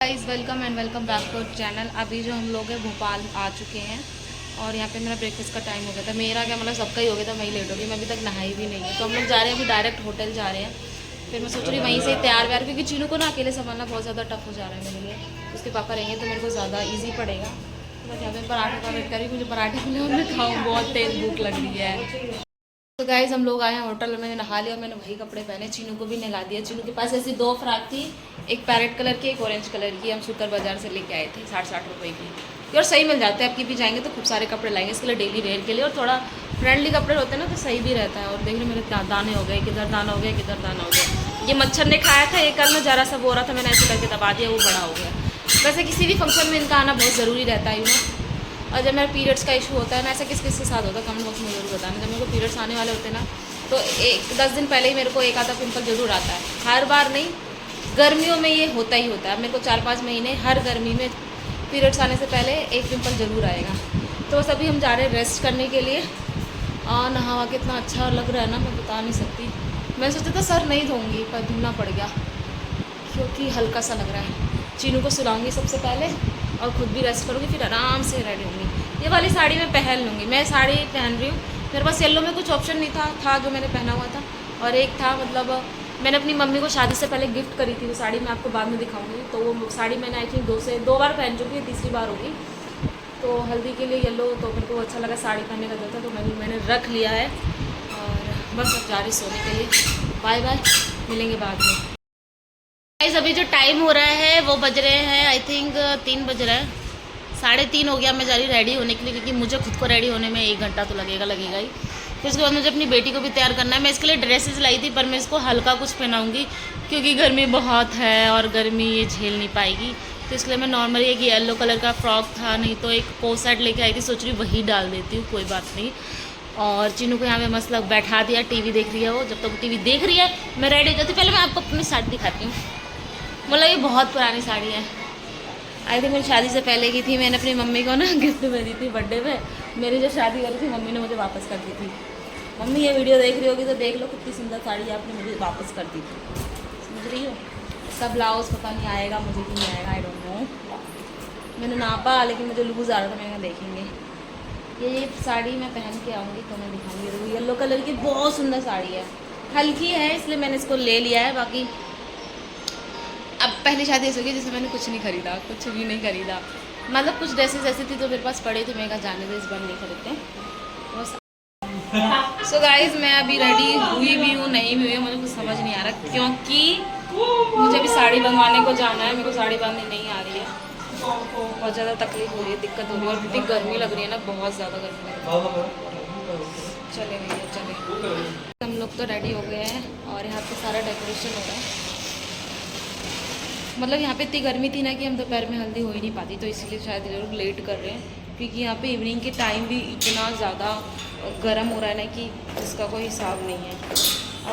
Guys welcome and welcome back to channel. अभी जो हम लोग हैं भोपाल आ चुके हैं और यहाँ पे मेरा ब्रेकफास्ट का टाइम हो गया था। मेरा क्या मतलब सबका ही हो गया था, मैं लेट हो गई। मैं अभी तक नहाई भी नहीं है, तो हम लोग जा रहे हैं अभी डायरेक्ट होटल जा रहे हैं। फिर मैं सोच रही वहीं से तैयार व्यार, क्योंकि चीनू को ना अकेले संभालना बहुत ज़्यादा टफ हो जा रहा है मेरे लिए। उसके पापा रहेंगे तो मेरे को ज़्यादा ईजी पड़ेगा। तो मैं यहाँ पे पराठे का वेट कर रही हूँ, मुझे पराठे मिले और मैं खाऊँ, बहुत तेज़ भूख लग रही है। तो गाइज हम लोग आए हैं होटल में, मैंने नहा लिया, मैंने वही कपड़े पहने, चीनू को भी नहला दिया। चीनू के पास ऐसी दो फ्रॉक थी, एक पैरेट कलर की एक ऑरेंज कलर की, हम शुक्र बाजार से लेके आए थे 60-60 रुपये की। और सही मिल जाते हैं, आपकी भी जाएंगे तो खूब सारे कपड़े लाएंगे इसके लिए डेली वेयर के लिए, और थोड़ा फ्रेंडली कपड़े होते हैं ना तो सही भी रहता है। और देख लो मेरे दाने हो गए, किधर दाना हो गया किधर दाना हो गया। ये मच्छर ने खाया था, ये कल में जरा सा हो रहा था, मैंने ऐसे करके दबा दिया, वो बड़ा हो गया। वैसे किसी भी फंक्शन में इनका आना बहुत ज़रूरी रहता है ना। और जब मेरा पीरियड्स का इशू होता है ना, ऐसा किस किस के साथ होता है कमेंट बॉक्स में जरूर बताना। जब मेरे को पीरियड्स आने वाले होते हैं ना, तो 10 दिन पहले ही मेरे को एक आधा पिंपल जरूर आता है। हर बार नहीं, गर्मियों में ये होता ही होता है। मेरे को 4-5 महीने हर गर्मी में पीरियड्स आने से पहले एक पिंपल ज़रूर आएगा। तो बस अभी हम जा रहे हैं रेस्ट करने के लिए। नहावा कितना अच्छा लग रहा है ना, मैं बता नहीं सकती। मैं सोचा था सर नहीं धोऊंगी, पर धुलना पड़ गया क्योंकि हल्का सा लग रहा है। चीनू को सुलाऊंगी सबसे पहले और ख़ुद भी रेस्ट करूँगी, फिर आराम से रेडी होंगी। ये वाली साड़ी मैं पहन लूँगी, मैं साड़ी पहन रही हूँ। मेरे पास येलो में कुछ ऑप्शन नहीं था जो मैंने पहना हुआ था, और एक था मतलब मैंने अपनी मम्मी को शादी से पहले गिफ्ट करी थी वो साड़ी, मैं आपको बाद में दिखाऊंगी। तो वो साड़ी मैंने आई थिंक 2 बार पहन चुकी है, तीसरी बार होगी। तो हल्दी के लिए येलो, तो मेरे को अच्छा लगा साड़ी पहनने का दिल था, तो मैंने रख लिया है। और बस अब जा रही सोने के लिए। बाय बाय, मिलेंगे बाद में। गाइस अभी जो टाइम हो रहा है वो बज रहे हैं आई थिंक 3 बज रहा है, 3:30 हो गया। मैं जा रही रेडी होने के लिए, क्योंकि मुझे खुद को रेडी होने में 1 घंटा तो लगेगा ही। फिर उसके बाद मुझे अपनी बेटी को भी तैयार करना है। मैं इसके लिए ड्रेसेस लाई थी, पर मैं इसको हल्का कुछ पहनाऊंगी क्योंकि गर्मी बहुत है और गर्मी ये झेल नहीं पाएगी। तो इसलिए मैं नॉर्मली एक येलो कलर का फ्रॉक था, नहीं तो एक कोट सेट लेके आई थी, सोच रही वही डाल देती हूँ, कोई बात नहीं। और चीनू को यहाँ पे मस्त बैठा दिया, टीवी देख रही है वो। जब तक वो टीवी देख रही है मैं रेडी हो जाती। पहले मैं आपको अपनी साड़ी दिखाती हूँ। मतलब ये बहुत पुरानी साड़ी है, आई थिंक मेरी शादी से पहले की थी। मैंने अपनी मम्मी को ना गिफ्ट में दी थी बर्थडे पे। मेरी जब शादी करी थी मम्मी ने मुझे वापस कर दी थी। मम्मी ये वीडियो देख रही होगी तो देख लो कितनी सुंदर साड़ी आपने मुझे वापस कर दी थी, समझ रही हो। इसका ब्लाउज पता नहीं आएगा मुझे कि नहीं आएगा, आई डोंट नो। मैंने नापा लेकिन मुझे लूज़ आ रहा था, मैंने देखेंगे। ये साड़ी मैं पहन के आऊँगी तो मैं दिखाऊँगी। येलो कलर की बहुत सुंदर साड़ी है, हल्की है इसलिए मैंने इसको ले लिया है। बाकी अब पहली शादी ऐसी होगी जिसमें मैंने कुछ नहीं खरीदा, कुछ भी नहीं खरीदा। मतलब कुछ ड्रेसेस ऐसी थी जो मेरे पास पड़ी थी, मैं कहा जाने दो, इस बार नहीं खरीदते बस। सो गाइज मैं अभी रेडी हुई भी हूँ नहीं भी हुई है, मुझे कुछ समझ नहीं आ रहा, क्योंकि मुझे अभी साड़ी बनवाने को जाना है। मेरे को साड़ी बांधनी नहीं आ रही है, बहुत ज़्यादा तकलीफ हो रही है, दिक्कत हो रही है। और इतनी गर्मी लग रही है ना, बहुत ज़्यादा गर्मी लग रही है। चले भैया चले, हम लोग तो रेडी हो गए हैं और यहाँ पे सारा डेकोरेशन हो रहा है। मतलब यहाँ पे इतनी गर्मी थी ना कि हम दोपहर में हल्दी हो ही नहीं पाती, तो इसलिए शायद ये लोग लेट कर रहे हैं, क्योंकि यहाँ पे इवनिंग के टाइम भी इतना ज़्यादा गर्म हो रहा है ना कि जिसका कोई हिसाब नहीं है।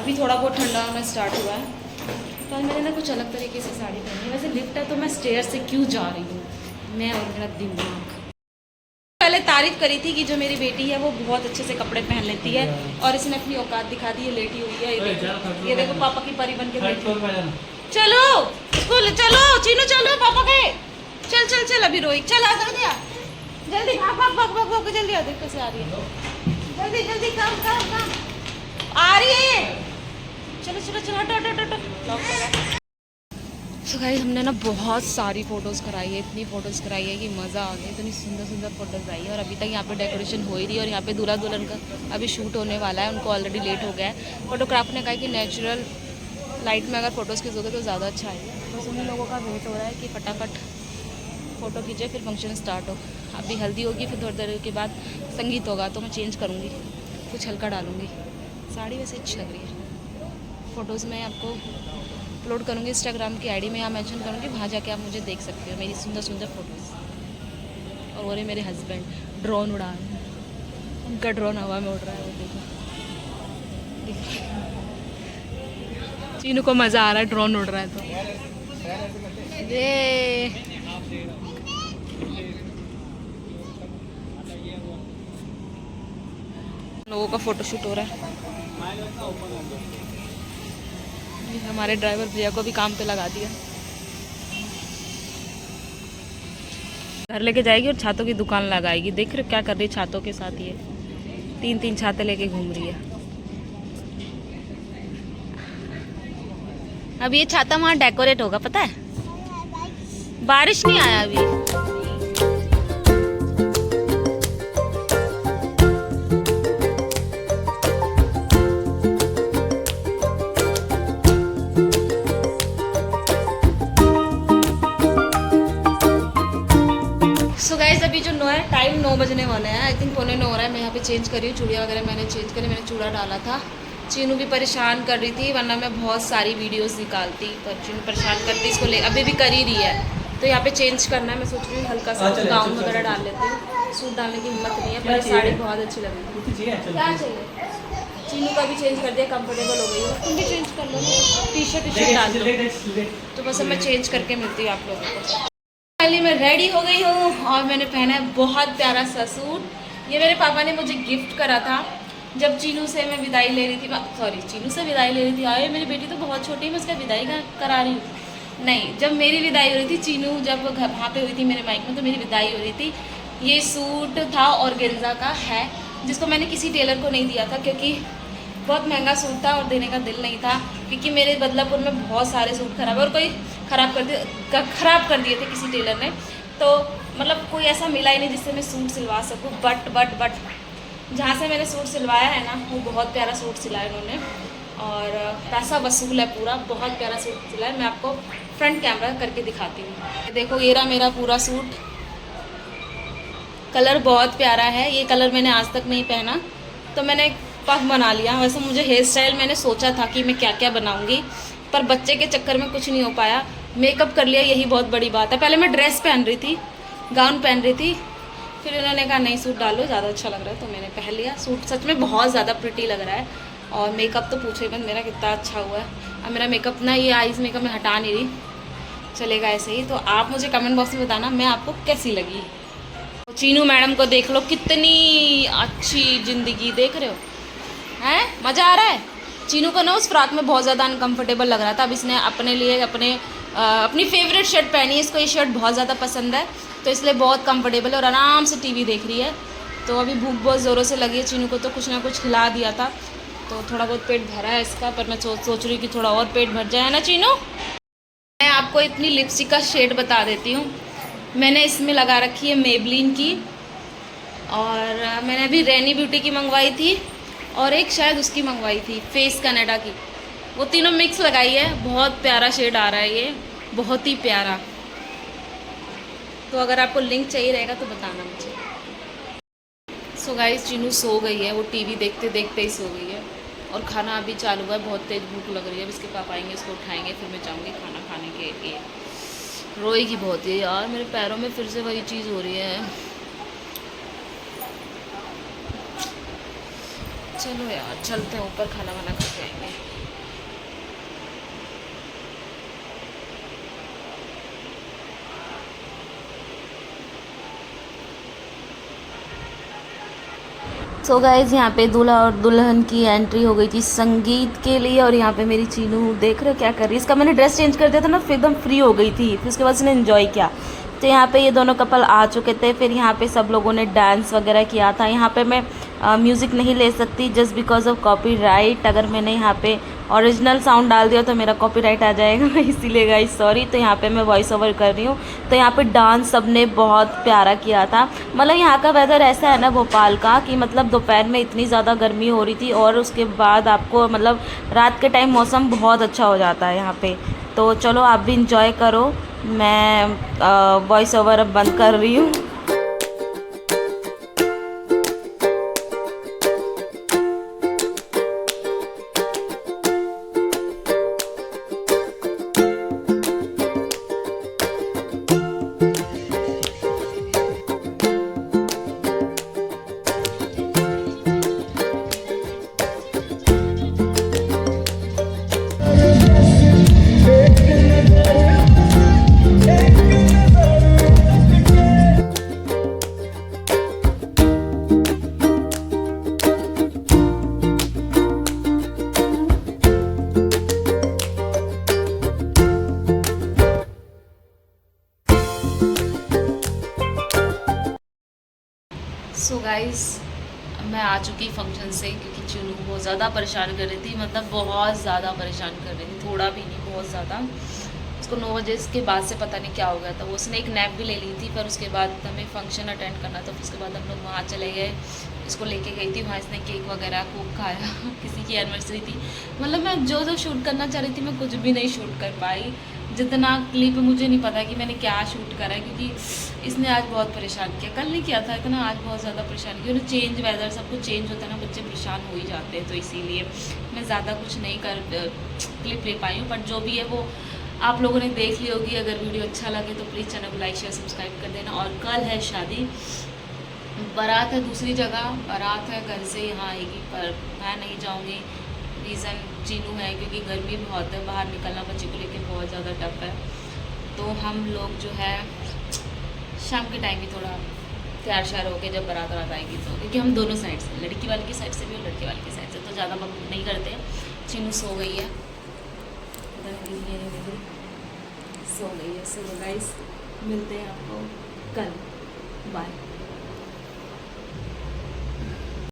अभी थोड़ा बहुत ठंडा होना स्टार्ट हुआ है, तो मैंने ना कुछ अलग तरीके से साड़ी पहनी है। वैसे लिफ्ट है तो मैं स्टेयर से क्यों जा रही हूँ, मैं और मेरा दिमाग। पहले तारीफ करी थी कि जो मेरी बेटी है वो बहुत अच्छे से कपड़े पहन लेती है, और इसने अपनी औकात दिखा दी है, लेटी हुई है। ये देखो पापा की परी बन के बैठी। चलो स्कूल चलो चीनू, चलो पापा गए, चल चल चल। अभी रोई, चल आ जल्दी आ, जल्दी भाग भाग भाग भाग भाग, जल्दी आ। देख कैसे आ रही है, जल्दी जल्दी काम काम काम आ रही है। चलो चलो चलो हटो हटो हटो। सो गाइस हमने ना बहुत सारी फ़ोटोज़ कराई है, इतनी फ़ोटोज़ कराई है कि मज़ा आ गया। इतनी सुंदर सुंदर फ़ोटोज़ आई है, और अभी तक यहाँ पे डेकोरेशन हो ही रही है। और यहाँ पे दूल्हा दुल्हन का अभी शूट होने वाला है, उनको ऑलरेडी लेट हो गया है। फोटोग्राफर ने कहा कि नेचुरल लाइट में अगर फ़ोटोज़ खींचोगे तो ज़्यादा अच्छा आएगा। बस उन लोगों का वेट हो रहा है कि फटाफट फ़ोटो खींचे फिर फंक्शन स्टार्ट हो। अभी हल्दी होगी, फिर थोड़ी देर के बाद संगीत होगा, तो मैं चेंज करूँगी, कुछ हल्का डालूँगी। साड़ी वैसे अच्छी लग रही है। फ़ोटोज़ में आपको अपलोड करूँगी इंस्टाग्राम की आईडी में, यहाँ मेंशन करूँगी, वहाँ जाके आप मुझे देख सकते हो मेरी सुंदर सुंदर फ़ोटोज़। और वो रहे मेरे हस्बैंड ड्रोन उड़ा रहे हैं, उनका ड्रोन हवा में उड़ रहा है, वो देखो। चीनू को मज़ा आ रहा है, ड्रोन उड़ रहा है तो ये लोगों का फ़ोटोशूट हो रहा है। हमारे ड्राइवर भैया को भी काम पे लगा दिया। घर लेके जाएगी और छातों की दुकान लगाएगी। देख रहे हो क्या कर रही है छातों के साथ, ये 3-3 छाते लेके घूम रही है। अब ये छाता वहाँ डेकोरेट होगा, पता है? बारिश नहीं आया अभी। सो गाइस अभी जो टाइम 9 बजने वाले हैं, आई थिंक 8:45 हो रहा है। मैं यहाँ पे चेंज करी हूँ, चूड़िया वगैरह मैंने चेंज करी, मैंने चूड़ा डाला था। चीनू भी परेशान कर रही थी, वरना मैं बहुत सारी वीडियोस निकालती, पर चीनू परेशान करती इसको ले, अभी भी कर ही रही है। तो यहाँ पे चेंज करना है, मैं सोच रही हूँ हल्का सा गाउन वगैरह डाल लेती हूँ। सूट डालने की हिम्मत नहीं है, पर साड़ी बहुत अच्छी लग रही है। क्या चाहिए? चीनू का भी चेंज कर दिया, कंफर्टेबल हो गई है। तुम भी चेंज कर लो, टी शर्ट डाल दो। तो बस अब मैं चेंज करके मिलती हूँ आप लोगों को। फाइनली मैं रेडी हो गई हूँ और मैंने पहना है बहुत प्यारा सा सूट। ये मेरे पापा ने मुझे गिफ्ट करा था जब चीनू से मैं विदाई ले रही थी, सॉरी चीनू से विदाई ले रही थी। आए मेरी बेटी तो बहुत छोटी है, मैं उसका विदाई करा रही हूँ। नहीं, जब मेरी विदाई हो रही थी, चीनू जब वहाँ पे हुई थी मेरे माइक में, तो मेरी विदाई हो रही थी। ये सूट था ऑर्गेन्जा का है, जिसको मैंने किसी टेलर को नहीं दिया था क्योंकि बहुत महंगा सूट था और देने का दिल नहीं था, क्योंकि मेरे बदलापुर में बहुत सारे सूट खराब है और कोई ख़राब कर दिए थे किसी टेलर ने। तो मतलब कोई ऐसा मिला ही नहीं जिससे मैं सूट सिलवा सकूँ। बट जहाँ से मैंने सूट सिलवाया है ना, वो बहुत प्यारा सूट सिलाया उन्होंने और पैसा वसूल है पूरा। बहुत प्यारा सूट सिला है। मैं आपको फ्रंट कैमरा करके दिखाती हूँ। देखो ये रहा मेरा पूरा सूट। कलर बहुत प्यारा है, ये कलर मैंने आज तक नहीं पहना, तो मैंने एक पफ बना लिया। वैसे मुझे हेयर स्टाइल मैंने सोचा था कि मैं क्या क्या बनाऊँगी, पर बच्चे के चक्कर में कुछ नहीं हो पाया। मेकअप कर लिया, यही बहुत बड़ी बात है। पहले मैं ड्रेस पहन रही थी, गाउन पहन रही थी, फिर उन्होंने कहा नहीं सूट डालो, ज़्यादा अच्छा लग रहा है, तो मैंने पहन लिया। सूट सच में बहुत ज़्यादा प्रिटी लग रहा है और मेकअप तो पूछो ही मत मेरा कितना अच्छा हुआ है। अब मेरा मेकअप ना, ये आईज़ मेकअप में हटा नहीं रही, चलेगा ऐसे ही। तो आप मुझे कमेंट बॉक्स में बताना मैं आपको कैसी लगी। चीनू मैडम को देख लो, कितनी अच्छी ज़िंदगी, देख रहे हो हैं, मज़ा आ रहा है। चीनू को ना उस फ्रॉक में बहुत ज़्यादा अनकम्फर्टेबल लग रहा था। अब इसने अपने लिए अपनी फेवरेट शर्ट पहनी है, इसको ये शर्ट बहुत ज़्यादा पसंद है, तो इसलिए बहुत कंफर्टेबल है और आराम से टीवी देख रही है। तो अभी भूख बहुत ज़ोरों से लगी है चीनू को, तो कुछ ना कुछ खिला दिया था, तो थोड़ा बहुत पेट भरा है इसका, पर मैं सोच रही हूँ कि थोड़ा और पेट भर जाए ना चीनू। मैं आपको इतनी लिपस्टिक का शेड बता देती हूँ। मैंने इसमें लगा रखी है मेबलिन की, और मैंने अभी रैनी ब्यूटी की मंगवाई थी और एक शायद उसकी मंगवाई थी फेस कनाडा की, वो तीनों मिक्स लगाई है। बहुत प्यारा शेड आ रहा है ये, बहुत ही प्यारा। तो अगर आपको लिंक चाहिए रहेगा तो बताना मुझे। सो गाइस चीनू सो गई है, वो टीवी देखते देखते ही सो गई है और खाना अभी चालू है। बहुत तेज़ भूख लग रही है, अब इसके पापा आएंगे, इसको उठाएंगे, फिर मैं जाऊँगी खाना खाने के लिए। रोएगी बहुत है यार, मेरे पैरों में फिर से वही चीज़ हो रही है। चलो यार चलते हैं ऊपर, खाना वाना खा के आएंगे। सो गाइस यहाँ पे दूल्हा और दुल्हन की एंट्री हो गई थी संगीत के लिए, और यहाँ पे मेरी चीनू देख रहे हो क्या कर रही है। इसका मैंने ड्रेस चेंज कर दिया था ना, फिर एकदम फ्री हो गई थी, फिर उसके बाद इसने एंजॉय किया। तो यहाँ पे ये दोनों कपल आ चुके थे, फिर यहाँ पे सब लोगों ने डांस वगैरह किया था। यहाँ पे मैं म्यूज़िक नहीं ले सकती जस्ट बिकॉज ऑफ कॉपीराइट। अगर मैंने यहाँ पे ओरिजिनल साउंड डाल दिया तो मेरा कॉपीराइट आ जाएगा इसीलिए गाइस सॉरी। तो यहाँ पे मैं वॉइस ओवर कर रही हूँ। तो यहाँ पे डांस सबने बहुत प्यारा किया था। मतलब यहाँ का वेदर ऐसा है ना भोपाल का, कि मतलब दोपहर में इतनी ज़्यादा गर्मी हो रही थी और उसके बाद आपको मतलब रात के टाइम मौसम बहुत अच्छा हो जाता है यहाँ पे। तो चलो आप भी इंजॉय करो, मैं वॉइस ओवर अब बंद कर रही हूँ। सो गाइस, मैं आ चुकी फंक्शन से, क्योंकि चुनू बहुत ज़्यादा परेशान कर रही थी, मतलब बहुत ज़्यादा परेशान कर रही थी, थोड़ा भी नहीं, बहुत ज़्यादा। उसको 9 बजे के बाद से पता नहीं क्या हो गया था, वो उसने एक नैप भी ले ली थी, पर उसके बाद हमें फंक्शन अटेंड करना था, फिर उसके बाद हम लोग वहाँ चले गए। इसको लेके गई थी वहाँ, इसने केक वगैरह खूब खाया किसी की एनिवर्सरी थी, मतलब मैं जो जो शूट करना चाह रही थी मैं कुछ भी नहीं शूट कर पाई। जितना क्लिप मुझे नहीं पता कि मैंने क्या शूट करा है, क्योंकि इसने आज बहुत परेशान किया, कल नहीं किया था इतना, आज बहुत ज़्यादा परेशान किया। उन्हें चेंज वेदर सब कुछ चेंज होता है ना, बच्चे परेशान हो ही जाते हैं, तो इसीलिए मैं ज़्यादा कुछ नहीं कर क्लिप ले पाई हूँ। बट जो भी है वो आप लोगों ने देख ली होगी। अगर वीडियो अच्छा लगे तो प्लीज़ चैनल को लाइक शेयर सब्सक्राइब कर देना। और कल है शादी, बारात है दूसरी जगह, बारात है घर से यहाँ आएगी, पर मैं नहीं जाऊँगी। रीज़न चीनू है, क्योंकि गर्मी बहुत है, बाहर निकलना बच्चे को लेकर बहुत ज़्यादा टफ है। तो हम लोग जो है शाम के टाइम ही थोड़ा तैयार श्यार होकर जब बारात रात आएगी तो, क्योंकि हम दोनों साइड से, लड़की वाले की साइड से भी और लड़के वाले की साइड से, तो ज़्यादा बक नहीं करते। चीनू सो गई है, सो गई है। सो गाइस, मिलते हैं आपको कल, बाय।